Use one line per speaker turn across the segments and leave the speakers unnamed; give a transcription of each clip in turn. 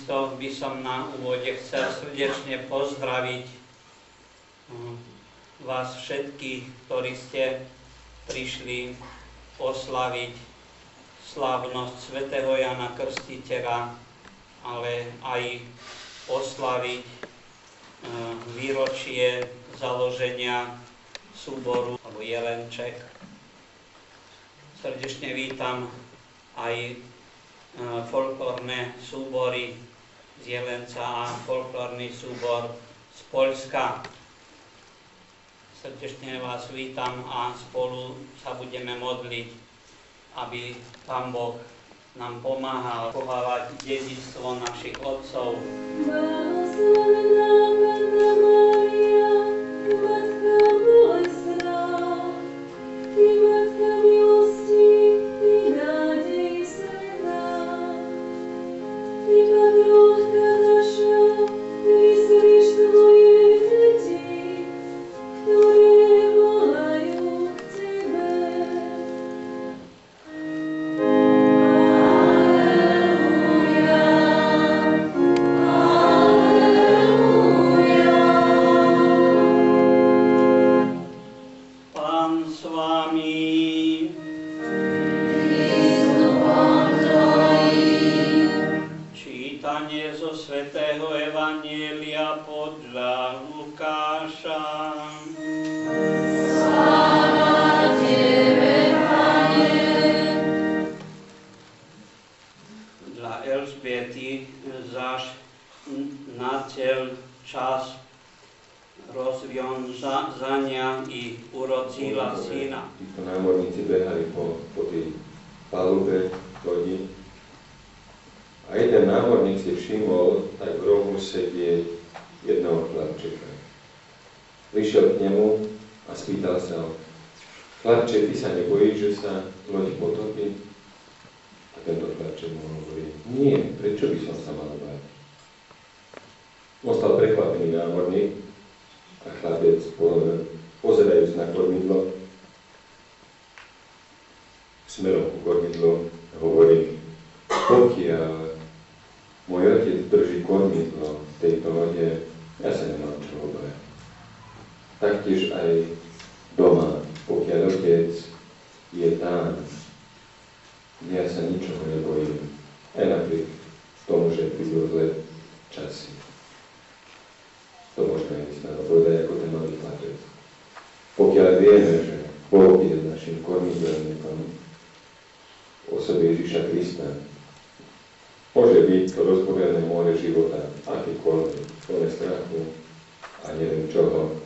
Takisto by som na úvode chcel srdečne pozdraviť vás všetkých, ktorí ste prišli oslaviť slávnosť svätého Jana Krstiteľa, ale aj oslaviť výročie založenia súboru alebo Jelenček. Srdečne vítam aj folklórne súbory z Jelenca a folklórny súbor z Poľska. Srdečne vás vítam a spolu sa budeme modliť, aby Pán Boh nám pomáhal chovávať dedičstvo našich otcov. Rozwiązania i urodzila syna.
Títo námorníci behali po tej palube lodi a jeden námorník si všimol, tak v rohu sedieť jedného chlapčeka. Prišiel k nemu a spýtal sa ho: chlapče, ty sa nebojíš, že sa loď potopí? A tento chlapček mu hovorí: nie, prečo by som sa mal báť? Ostal prekvapený námorník a chlapec, pozerajúc na kormidlo, smerom ku kormidlu, hovorí: pokiaľ môj otec drží kormidlo v tejto lode, ja sa nemám čoho báť. Taktiež aj doma, pokiaľ otec je tam, ja sa ničoho nebojím, aj napriek tomu, že prídu zlé časy. To môžeme aj snadno povedať ako ten malý chlapec. Pokiaľ vieme, že Boh je našim kormidlom v osobe Ježiša Krista, môže byť to rozborené more života, akýkoľvek, plné strachu a neviem čoho,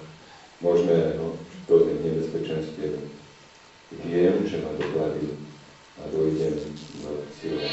môžeme rôznych nebezpečenstiev. Viem, že ma doplaví a dojdem do cieľa.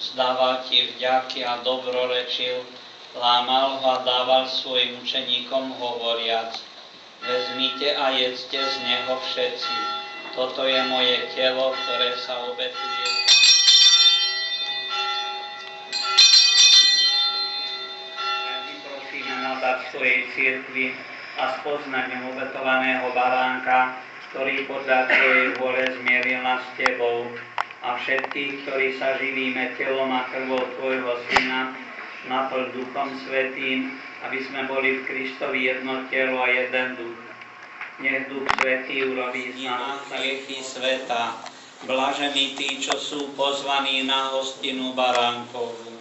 Vzdával ti vďaky a dobrorečil, lámal ho a dával svojim učeníkom hovoriac: vezmite a jedzte z neho všetci, toto je moje telo, ktoré sa obetuje. Prosíme na dar svojej cirkvi a spoznaním obetovaného baránka, ktorý podľa tvojej vôle zmierila s tebou, a všetkých, ktorí sa živíme telom a krvou tvojho Syna, naplň Duchom Svätým, aby sme boli v Kristovi jedno telo a jeden duch. Nech Duch Svätý urobí z nás hriechy sveta. Blažení tí, čo sú pozvaní na hostinu baránkovú.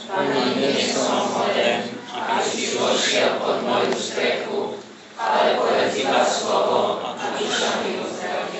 Pane, nie som hoden, aby si vošiel pod moju strechu, ale povedz iba slovo a duša mi uzdraví.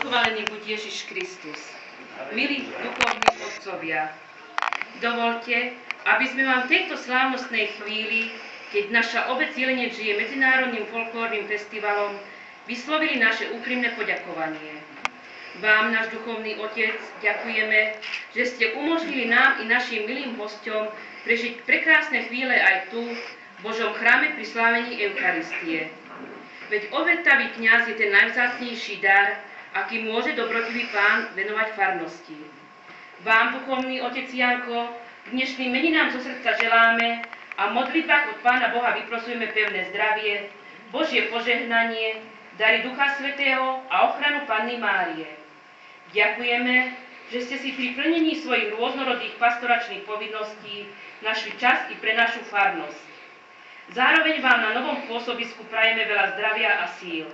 Pochválený buď Ježiš Kristus. Milí duchovní otcovia, dovolte, aby sme vám v tejto slávnostnej chvíli, keď naša obec Jelenec žije medzinárodným folklórnym festivalom, vyslovili naše úprimné poďakovanie. Vám, náš duchovný otec, ďakujeme, že ste umožnili nám i našim milým hosťom prežiť prekrásne chvíle aj tu, v Božom chráme pri slávení Eucharistie. Veď obetavý kňaz je ten najvzácnejší dar, aký môže dobrotivý Pán venovať farnosti. Vám, duchovný otec Janko, k dnešným meninám zo srdca želáme a v modlitbách od Pána Boha vyprosujeme pevné zdravie, Božie požehnanie, dary Ducha Svätého a ochranu Panny Márie. Ďakujeme, že ste si pri plnení svojich rôznorodých pastoračných povinností našli čas i pre našu farnosť. Zároveň vám na novom pôsobisku prajeme veľa zdravia a síl.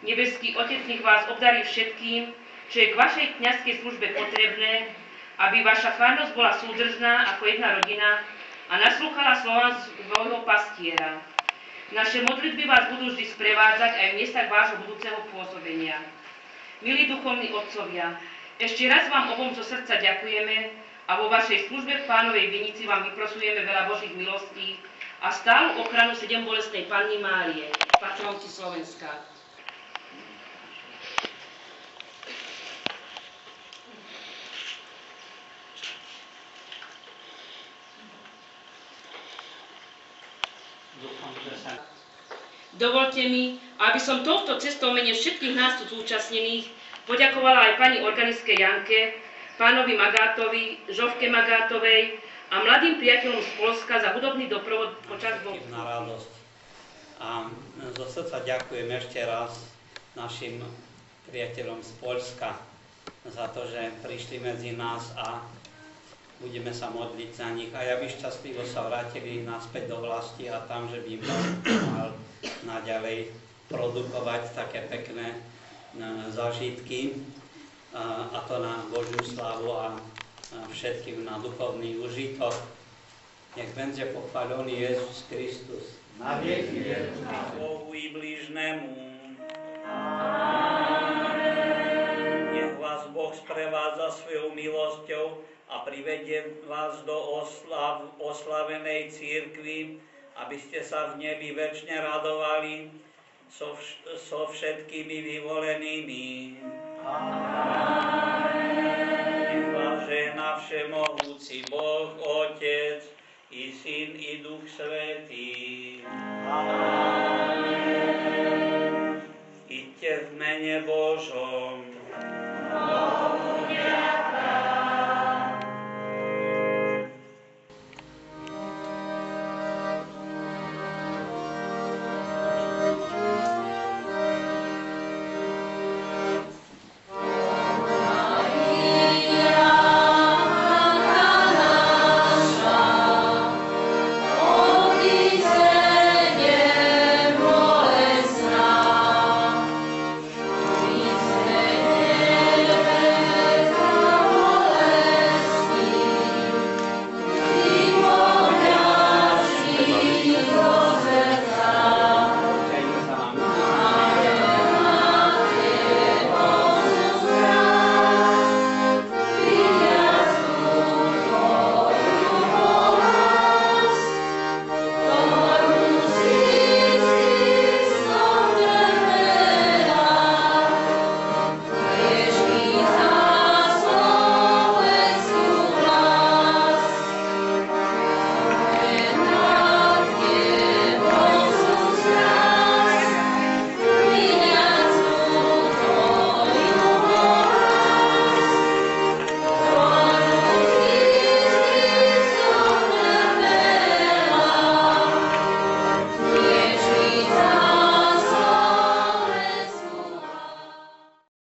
Nebeský Otec nech vás obdarí všetkým, čo je k vašej kňazskej službe potrebné, aby vaša farnosť bola súdržná ako jedna rodina a naslúchala slovám svojho pastiera. Naše modlitby vás budú vždy sprevádzať aj v miestach vášho budúceho pôsobenia. Milí duchovní otcovia, ešte raz vám obom zo srdca ďakujeme a vo vašej službe v Pánovej Vinici vám vyprosujeme veľa Božích milostí a stálu ochranu sedembolestnej Panny Márie, patronky Slovenska. Dovolte mi, aby som touto cestou mene všetkých nás tu zúčastnených poďakovala aj pani organistke Janke, pánovi Magátovi, Žofke Magátovej a mladým priateľom z Poľska za hudobný doprovod počas bohoslužby.
Na radosť. A zo srdca ďakujem ešte raz našim priateľom z Poľska za to, že prišli medzi nás a budeme sa modliť za nich. A ja by šťastlivo sa vrátili naspäť do vlasti a tam, že by im mal naďalej produkovať také pekné zážitky a to na Božiu slávu a všetkým na duchovný užitok. Nech będzie pochválený Jezus Kristus.
Na vieky vieku.
Bohu i blížnemu. Nech vás Boh sprevádza svojou milosťou a privedie vás do oslavenej cirkvi, aby ste sa v nebi večne radovali so všetkými vyvolenými. Nech vás žehná všemohúci Boh, Otec, i Syn, i Duch Svätý. Idte v mene Božom.